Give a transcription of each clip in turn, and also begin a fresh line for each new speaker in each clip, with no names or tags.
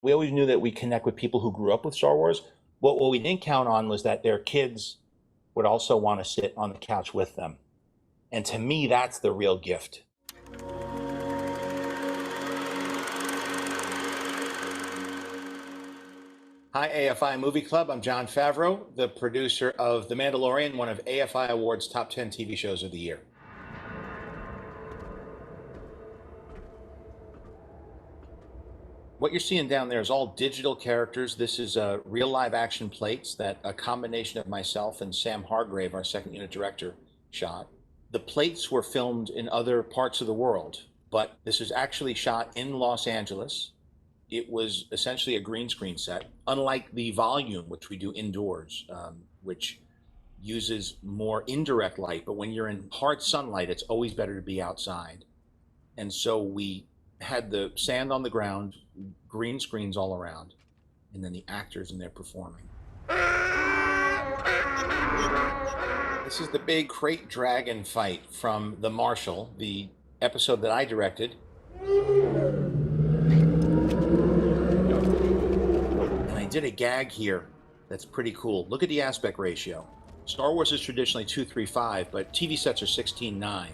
We always knew that we connect with people who grew up with Star Wars. What we didn't count on was that their kids would also want to sit on the couch with them. And to me, that's the real gift. Hi, AFI Movie Club. I'm Jon Favreau, the producer of The Mandalorian, one of AFI Awards' top 10 TV shows of the year. What you're seeing down there is all digital characters. This is real live action plates that a combination of myself and Sam Hargrave, our second unit director, shot. The plates were filmed in other parts of the world, but this is actually shot in Los Angeles. It was essentially a green screen set, unlike the volume, which we do indoors, which uses more indirect light. But when you're in hard sunlight, it's always better to be outside. And so we had the sand on the ground, green screens all around, and then the actors in there performing. This is the big crate dragon fight from The Marshal, the episode that I directed. And I did a gag here that's pretty cool. Look at the aspect ratio. Star Wars is traditionally 2:3:5, but TV sets are 16:9.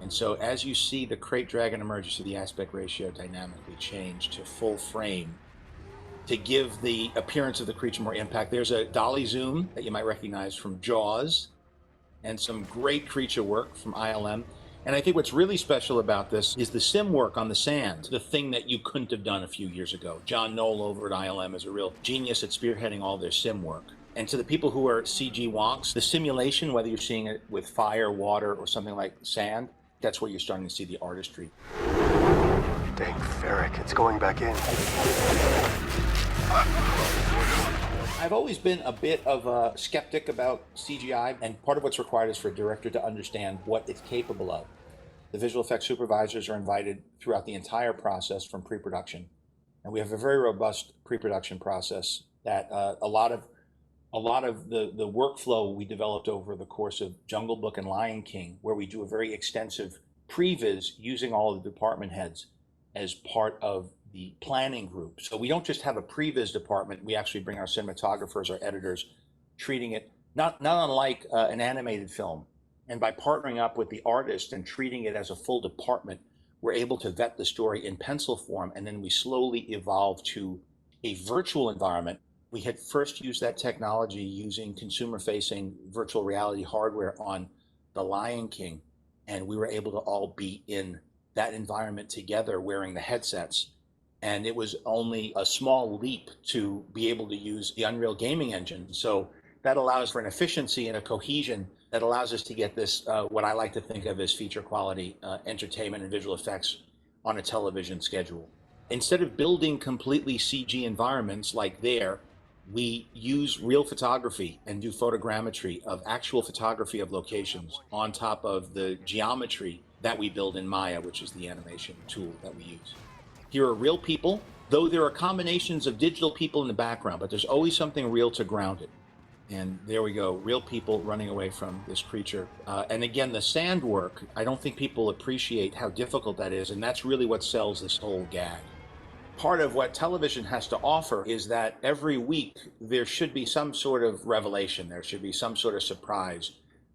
And so as you see the crate dragon emerge, you see the aspect ratio dynamically change to full frame to give the appearance of the creature more impact. There's a dolly zoom that you might recognize from Jaws and some great creature work from ILM. And I think what's really special about this is the sim work on the sand, the thing that you couldn't have done a few years ago. John Knoll over at ILM is a real genius at spearheading all their sim work. And to the people who are CG wonks, the simulation, whether you're seeing it with fire, water, or something like sand, that's where you're starting to see the artistry.
Dang ferric, it's going back in.
I've always been a bit of a skeptic about CGI, and part of what's required is for a director to understand what it's capable of. The visual effects supervisors are invited throughout the entire process from pre-production, and we have a very robust pre-production process that a lot of the workflow we developed over the course of Jungle Book and Lion King, where we do a very extensive previs using all of the department heads as part of the planning group. So we don't just have a previs department, we actually bring our cinematographers, our editors, treating it not unlike an animated film. And by partnering up with the artist and treating it as a full department, we're able to vet the story in pencil form, and then we slowly evolve to a virtual environment. We had first used that technology using consumer-facing virtual reality hardware on The Lion King, and we were able to all be in that environment together wearing the headsets. And it was only a small leap to be able to use the Unreal Gaming Engine. So that allows for an efficiency and a cohesion that allows us to get this, what I like to think of as feature quality entertainment and visual effects on a television schedule. Instead of building completely CG environments like there, we use real photography and do photogrammetry of actual photography of locations on top of the geometry that we build in Maya, which is the animation tool that we use. Here are real people, though there are combinations of digital people in the background, but there's always something real to ground it. And there we go, real people running away from this creature. And again, the sand work, I don't think people appreciate how difficult that is, and that's really what sells this whole gag. Part of what television has to offer is that every week there should be some sort of revelation, there should be some sort of surprise.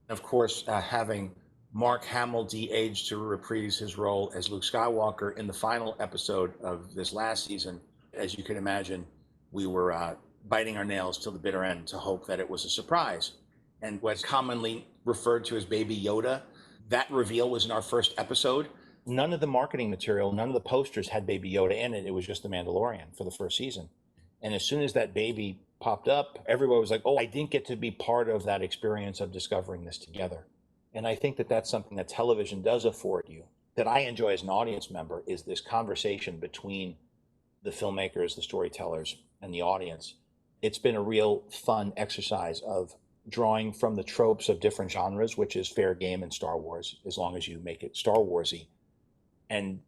Of course, having Mark Hamill de-aged to reprise his role as Luke Skywalker in the final episode of this last season, as you can imagine, we were biting our nails till the bitter end to hope that it was a surprise. And what's commonly referred to as Baby Yoda, that reveal was in our first episode. None of the marketing material, none of the posters had Baby Yoda in it. It was just The Mandalorian for the first season. And as soon as that baby popped up, everyone was like, oh, I didn't get to be part of that experience of discovering this together. And I think that that's something that television does afford you, that I enjoy as an audience member, is this conversation between the filmmakers, the storytellers, and the audience. It's been a real fun exercise of drawing from the tropes of different genres, which is fair game in Star Wars, as long as you make it Star Warsy, and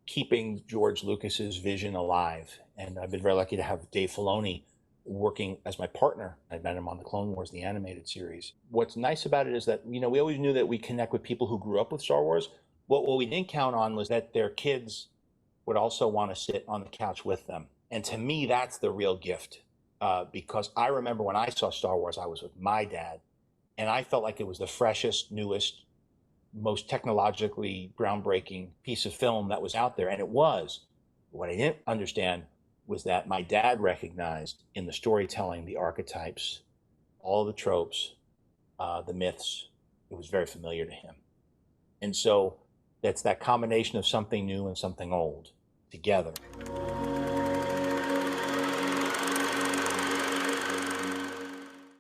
keeping George Lucas's vision alive. And I've been very lucky to have Dave Filoni working as my partner. I met him on the Clone Wars, the animated series. What's nice about it is that, we always knew that we connect with people who grew up with Star Wars. What we didn't count on was that their kids would also want to sit on the couch with them. And to me, that's the real gift. Because I remember when I saw Star Wars, I was with my dad, and I felt like it was the freshest, newest, most technologically groundbreaking piece of film that was out there. And it was. What I didn't understand was that my dad recognized in the storytelling the archetypes, all the tropes, the myths. It was very familiar to him. And so that's that combination of something new and something old together.